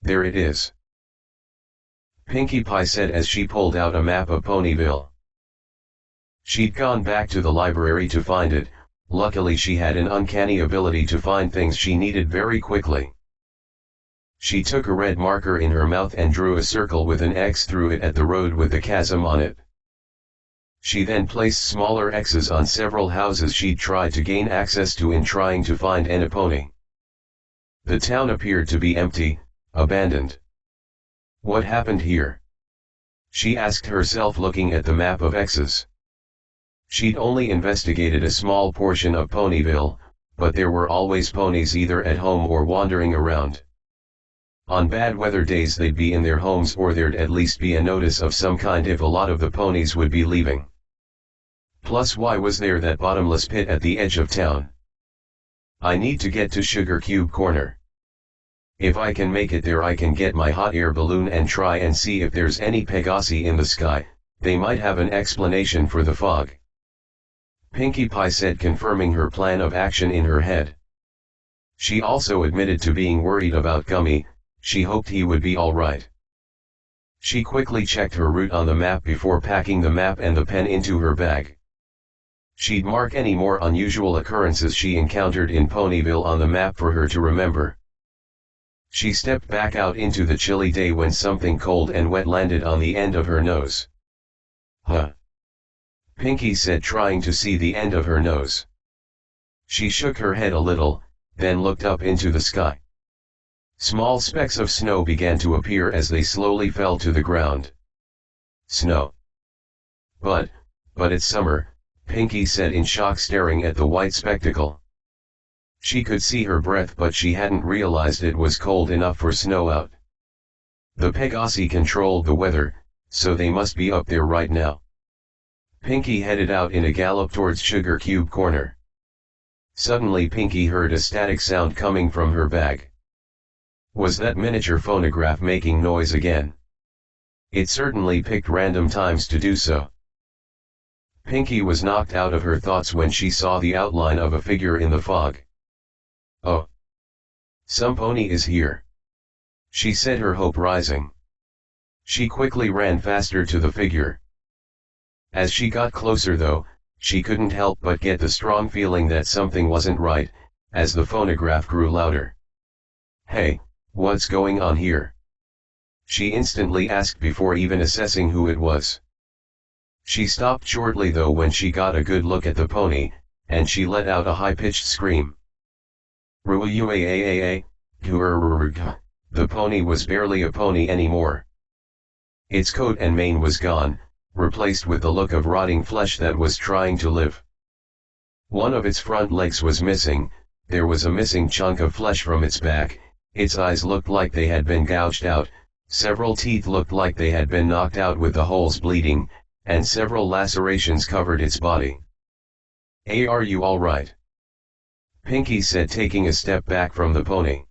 There it is. Pinkie Pie said as she pulled out a map of Ponyville. She'd gone back to the library to find it. Luckily she had an uncanny ability to find things she needed very quickly. She took a red marker in her mouth and drew a circle with an X through it at the road with the chasm on it. She then placed smaller X's on several houses she'd tried to gain access to in trying to find a pony. The town appeared to be empty, abandoned. What happened here? She asked herself looking at the map of X's. She'd only investigated a small portion of Ponyville, but there were always ponies either at home or wandering around. On bad weather days they'd be in their homes, or there'd at least be a notice of some kind if a lot of the ponies would be leaving. Plus, why was there that bottomless pit at the edge of town? I need to get to Sugar Cube Corner. If I can make it there, I can get my hot air balloon and try and see if there's any Pegasi in the sky. They might have an explanation for the fog. Pinkie Pie said, confirming her plan of action in her head. She also admitted to being worried about Gummy. She hoped he would be alright. She quickly checked her route on the map before packing the map and the pen into her bag. She'd mark any more unusual occurrences she encountered in Ponyville on the map for her to remember. She stepped back out into the chilly day when something cold and wet landed on the end of her nose. Huh? Pinkie said, trying to see the end of her nose. She shook her head a little, then looked up into the sky. Small specks of snow began to appear as they slowly fell to the ground. Snow. But it's summer, Pinkie said in shock, staring at the white spectacle. She could see her breath, but she hadn't realized it was cold enough for snow out. The Pegasi controlled the weather, so they must be up there right now. Pinkie headed out in a gallop towards Sugar Cube Corner. Suddenly Pinkie heard a static sound coming from her bag. Was that miniature phonograph making noise again? It certainly picked random times to do so. Pinkie was knocked out of her thoughts when she saw the outline of a figure in the fog. Oh! Some pony is here, she said, her hope rising. She quickly ran faster to the figure. As she got closer though, she couldn't help but get the strong feeling that something wasn't right, as the phonograph grew louder. Hey, what's going on here? She instantly asked before even assessing who it was. She stopped shortly though when she got a good look at the pony, and she let out a high-pitched scream. The pony was barely a pony anymore. Its coat and mane was gone, replaced with the look of rotting flesh that was trying to live. One of its front legs was missing, there was a missing chunk of flesh from its back, its eyes looked like they had been gouged out, several teeth looked like they had been knocked out with the holes bleeding, and several lacerations covered its body. Hey, are you alright? Pinkie said, taking a step back from the pony.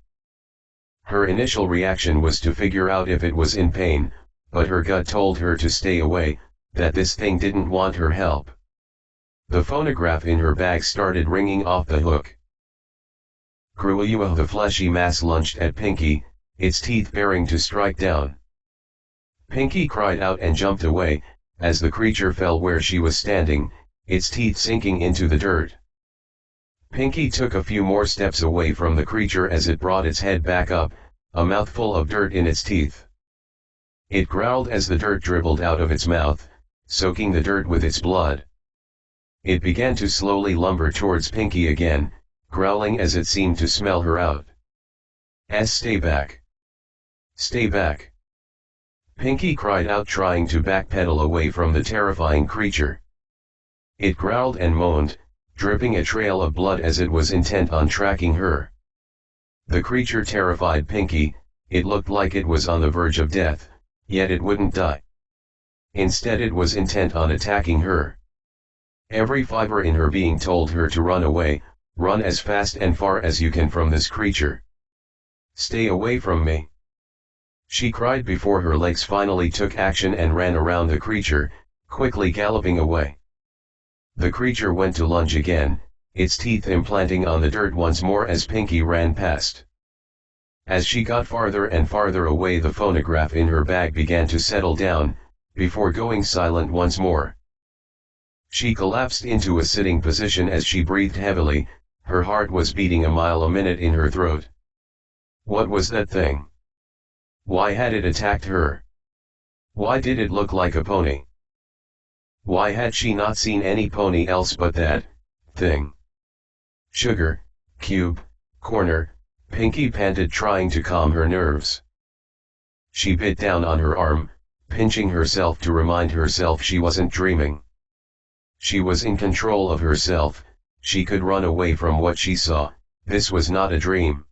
Her initial reaction was to figure out if it was in pain, but her gut told her to stay away, that this thing didn't want her help. The phonograph in her bag started ringing off the hook. The fleshy mass lunged at Pinkie, its teeth baring to strike down. Pinkie cried out and jumped away, as the creature fell where she was standing, its teeth sinking into the dirt. Pinkie took a few more steps away from the creature as it brought its head back up, a mouthful of dirt in its teeth. It growled as the dirt dribbled out of its mouth, soaking the dirt with its blood. It began to slowly lumber towards Pinkie again, growling as it seemed to smell her out. Stay back. Stay back. Pinkie cried out, trying to backpedal away from the terrifying creature. It growled and moaned, dripping a trail of blood as it was intent on tracking her. The creature terrified Pinkie. It looked like it was on the verge of death, yet it wouldn't die. Instead it was intent on attacking her. Every fiber in her being told her to run away, run as fast and far as you can from this creature. Stay away from me, she cried before her legs finally took action and ran around the creature, quickly galloping away. The creature went to lunge again, its teeth implanting on the dirt once more as Pinkie ran past. As she got farther and farther away, the phonograph in her bag began to settle down, before going silent once more. She collapsed into a sitting position as she breathed heavily. Her heart was beating a mile a minute in her throat. What was that thing? Why had it attacked her? Why did it look like a pony? Why had she not seen any pony else but that thing? Sugar, cube, corner, Pinky panted, trying to calm her nerves. She bit down on her arm, pinching herself to remind herself she wasn't dreaming. She was in control of herself. She could run away from what she saw. This was not a dream.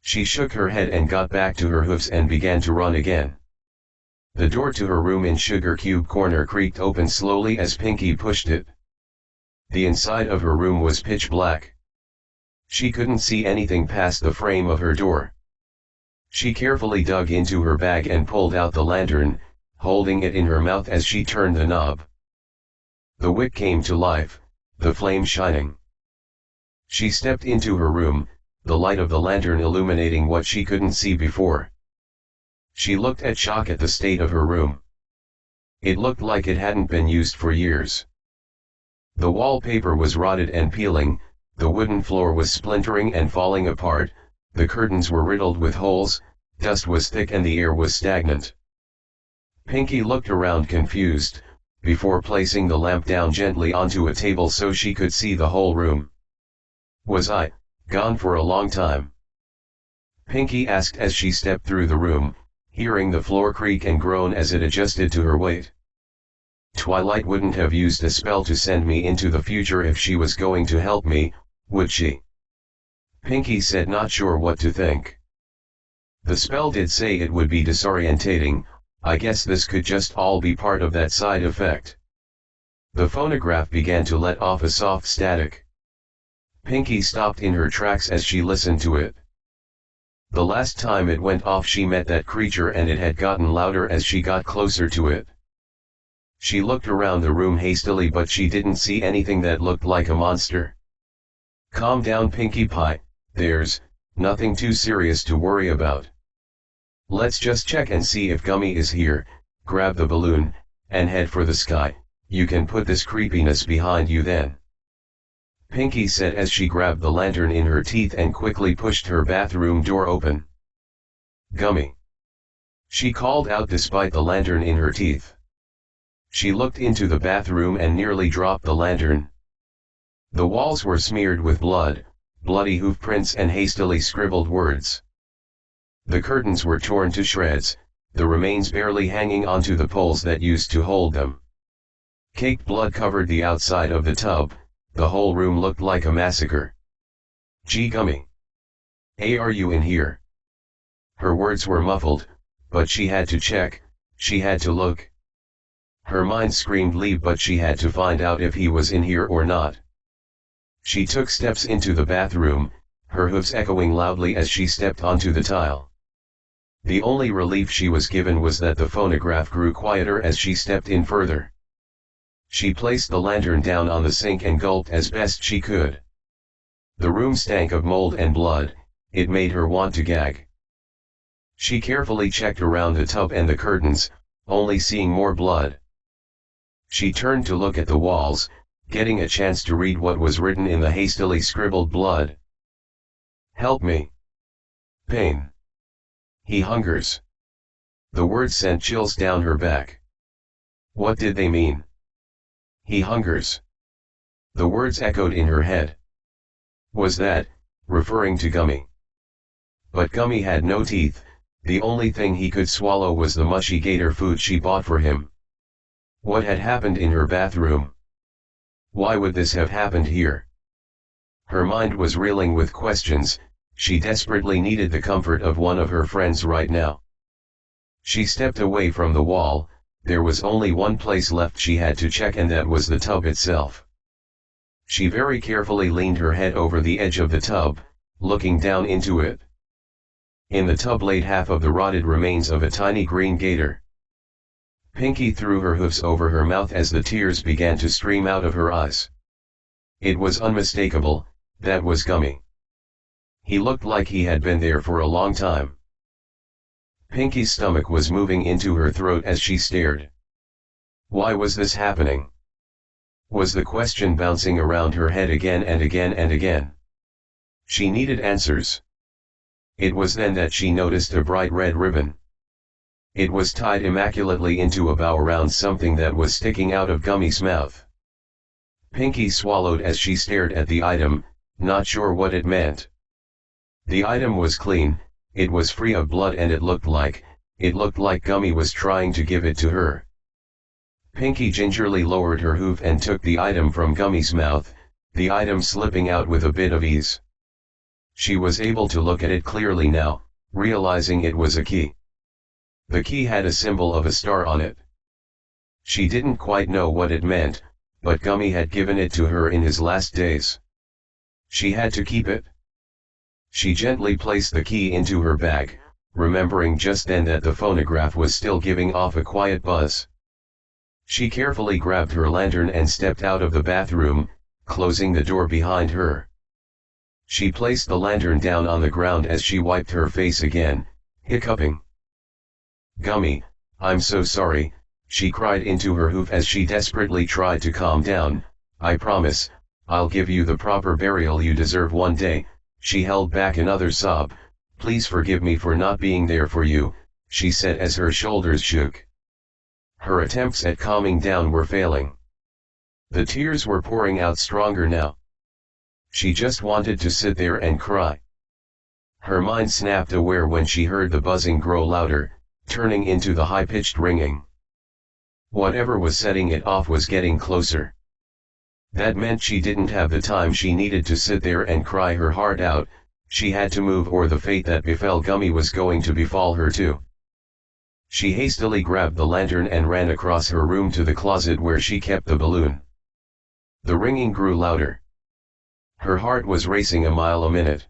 She shook her head and got back to her hoofs and began to run again. The door to her room in Sugar Cube Corner creaked open slowly as Pinky pushed it. The inside of her room was pitch black. She couldn't see anything past the frame of her door. She carefully dug into her bag and pulled out the lantern, holding it in her mouth as she turned the knob. The wick came to life, the flame shining. She stepped into her room, the light of the lantern illuminating what she couldn't see before. She looked at shock at the state of her room. It looked like it hadn't been used for years. The wallpaper was rotted and peeling, the wooden floor was splintering and falling apart, the curtains were riddled with holes, dust was thick and the air was stagnant. Pinky looked around confused, before placing the lamp down gently onto a table so she could see the whole room. Was I gone for a long time? Pinky asked as she stepped through the room, hearing the floor creak and groan as it adjusted to her weight. Twilight wouldn't have used a spell to send me into the future if she was going to help me, would she? Pinky said, not sure what to think. The spell did say it would be disorientating. I guess this could just all be part of that side effect. The phonograph began to let off a soft static. Pinky stopped in her tracks as she listened to it. The last time it went off she met that creature and it had gotten louder as she got closer to it. She looked around the room hastily but she didn't see anything that looked like a monster. Calm down, Pinkie Pie, there's nothing too serious to worry about. Let's just check and see if Gummy is here, grab the balloon, and head for the sky. You can put this creepiness behind you then. Pinky said as she grabbed the lantern in her teeth and quickly pushed her bathroom door open. Gummy! She called out despite the lantern in her teeth. She looked into the bathroom and nearly dropped the lantern. The walls were smeared with blood, bloody hoof prints and hastily scribbled words. The curtains were torn to shreds, the remains barely hanging onto the poles that used to hold them. Caked blood covered the outside of the tub, the whole room looked like a massacre. Gee Gummy! Hey, are you in here? Her words were muffled, but she had to check, she had to look. Her mind screamed leave, but she had to find out if he was in here or not. She took steps into the bathroom, her hoofs echoing loudly as she stepped onto the tile. The only relief she was given was that the phonograph grew quieter as she stepped in further. She placed the lantern down on the sink and gulped as best she could. The room stank of mold and blood, it made her want to gag. She carefully checked around the tub and the curtains, only seeing more blood. She turned to look at the walls, getting a chance to read what was written in the hastily scribbled blood. Help me. Pain. He hungers. The words sent chills down her back. What did they mean? He hungers. The words echoed in her head. Was that referring to Gummy? But Gummy had no teeth, the only thing he could swallow was the mushy gator food she bought for him. What had happened in her bathroom? Why would this have happened here? Her mind was reeling with questions. She desperately needed the comfort of one of her friends right now. She stepped away from the wall. There was only one place left she had to check, and that was the tub itself. She very carefully leaned her head over the edge of the tub, looking down into it. In the tub laid half of the rotted remains of a tiny green gator. Pinky threw her hoofs over her mouth as the tears began to stream out of her eyes. It was unmistakable, that was Gummy. He looked like he had been there for a long time. Pinky's stomach was moving into her throat as she stared. Why was this happening? Was the question bouncing around her head again and again and again? She needed answers. It was then that she noticed a bright red ribbon. It was tied immaculately into a bow around something that was sticking out of Gummy's mouth. Pinky swallowed as she stared at the item, not sure what it meant. The item was clean, it was free of blood, and it looked like Gummy was trying to give it to her. Pinky gingerly lowered her hoof and took the item from Gummy's mouth, the item slipping out with a bit of ease. She was able to look at it clearly now, realizing it was a key. The key had a symbol of a star on it. She didn't quite know what it meant, but Gummy had given it to her in his last days. She had to keep it. She gently placed the key into her bag, remembering just then that the phonograph was still giving off a quiet buzz. She carefully grabbed her lantern and stepped out of the bathroom, closing the door behind her. She placed the lantern down on the ground as she wiped her face again, hiccuping. "Gummy, I'm so sorry," she cried into her hoof as she desperately tried to calm down. "I promise, I'll give you the proper burial you deserve one day." She held back another sob. "Please forgive me for not being there for you," she said as her shoulders shook. Her attempts at calming down were failing. The tears were pouring out stronger now. She just wanted to sit there and cry. Her mind snapped aware when she heard the buzzing grow louder, turning into the high-pitched ringing. Whatever was setting it off was getting closer. That meant she didn't have the time she needed to sit there and cry her heart out. She had to move, or the fate that befell Gummy was going to befall her too. She hastily grabbed the lantern and ran across her room to the closet where she kept the balloon. The ringing grew louder. Her heart was racing a mile a minute.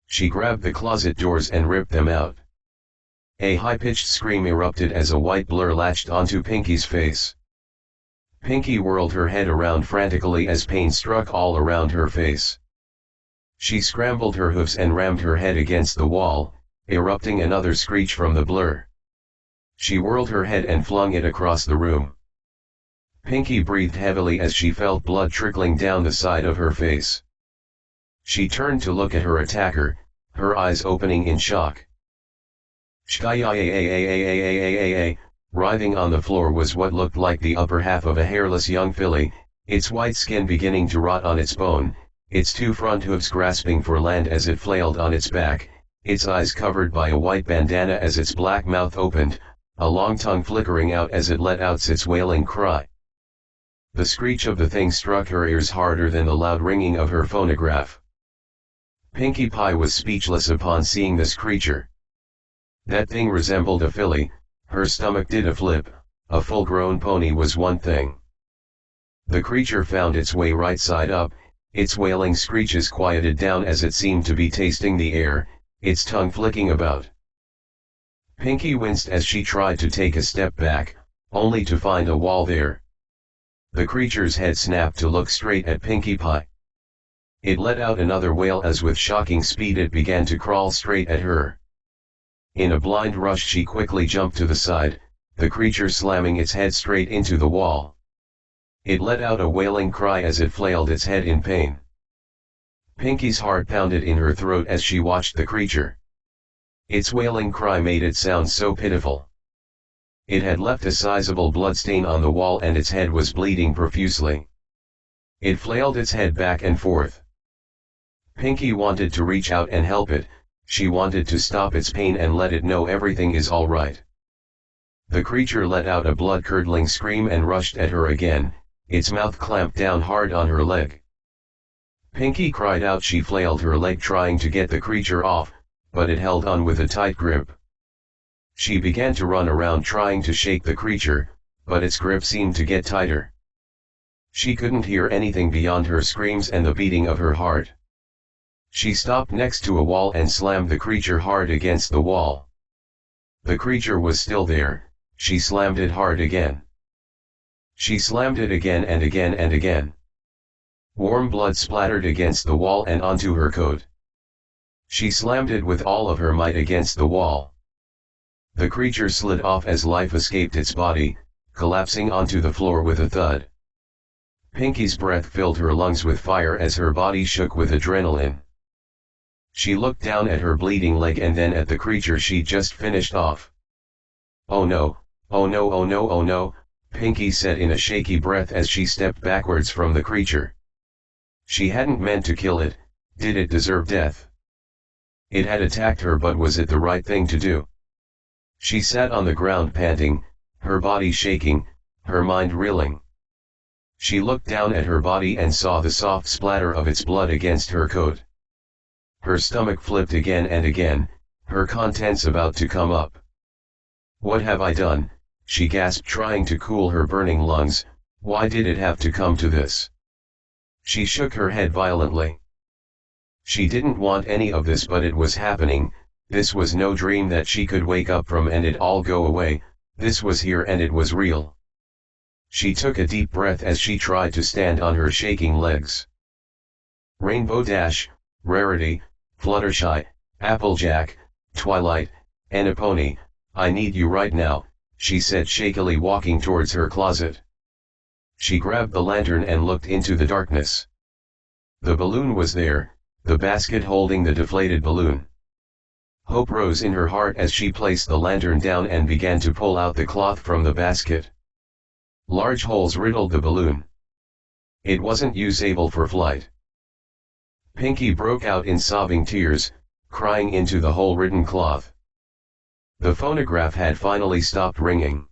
She grabbed the closet doors and ripped them out. A high-pitched scream erupted as a white blur latched onto Pinky's face. Pinky whirled her head around frantically as pain struck all around her face. She scrambled her hoofs and rammed her head against the wall, erupting another screech from the blur. She whirled her head and flung it across the room. Pinky breathed heavily as she felt blood trickling down the side of her face. She turned to look at her attacker, her eyes opening in shock. Writhing on the floor was what looked like the upper half of a hairless young filly, its white skin beginning to rot on its bone, its two front hooves grasping for land as it flailed on its back, its eyes covered by a white bandana as its black mouth opened, a long tongue flickering out as it let out its wailing cry. The screech of the thing struck her ears harder than the loud ringing of her phonograph. Pinkie Pie was speechless upon seeing this creature. That thing resembled a filly. Her stomach did a flip. A full-grown pony was one thing. The creature found its way right side up, its wailing screeches quieted down as it seemed to be tasting the air, its tongue flicking about. Pinky winced as she tried to take a step back, only to find a wall there. The creature's head snapped to look straight at Pinkie Pie. It let out another wail as with shocking speed it began to crawl straight at her. In a blind rush she quickly jumped to the side, the creature slamming its head straight into the wall. It let out a wailing cry as it flailed its head in pain. Pinky's heart pounded in her throat as she watched the creature. Its wailing cry made it sound so pitiful. It had left a sizable bloodstain on the wall and its head was bleeding profusely. It flailed its head back and forth. Pinky wanted to reach out and help it, she wanted to stop its pain and let it know everything is all right. The creature let out a blood-curdling scream and rushed at her again, its mouth clamped down hard on her leg. Pinky cried out. She flailed her leg trying to get the creature off, but it held on with a tight grip. She began to run around trying to shake the creature, but its grip seemed to get tighter. She couldn't hear anything beyond her screams and the beating of her heart. She stopped next to a wall and slammed the creature hard against the wall. The creature was still there. She slammed it hard again. She slammed it again and again and again. Warm blood splattered against the wall and onto her coat. She slammed it with all of her might against the wall. The creature slid off as life escaped its body, collapsing onto the floor with a thud. Pinky's breath filled her lungs with fire as her body shook with adrenaline. She looked down at her bleeding leg and then at the creature she'd just finished off. "Oh no, oh no, oh no, oh no," Pinky said in a shaky breath as she stepped backwards from the creature. She hadn't meant to kill it. Did it deserve death? It had attacked her, but was it the right thing to do? She sat on the ground panting, her body shaking, her mind reeling. She looked down at her body and saw the soft splatter of its blood against her coat. Her stomach flipped again and again, her contents about to come up. "What have I done?" she gasped, trying to cool her burning lungs. "Why did it have to come to this?" She shook her head violently. She didn't want any of this, but it was happening. This was no dream that she could wake up from and it all go away. This was here and it was real. She took a deep breath as she tried to stand on her shaking legs. Rainbow Dash, Rarity, Fluttershy, Applejack, Twilight, and a pony, I need you right now, she said shakily, walking towards her closet. She grabbed the lantern and looked into the darkness. The balloon was there, the basket holding the deflated balloon. Hope rose in her heart as she placed the lantern down and began to pull out the cloth from the basket. Large holes riddled the balloon. It wasn't usable for flight. Pinky broke out in sobbing tears, crying into the hole-ridden cloth. The phonograph had finally stopped ringing.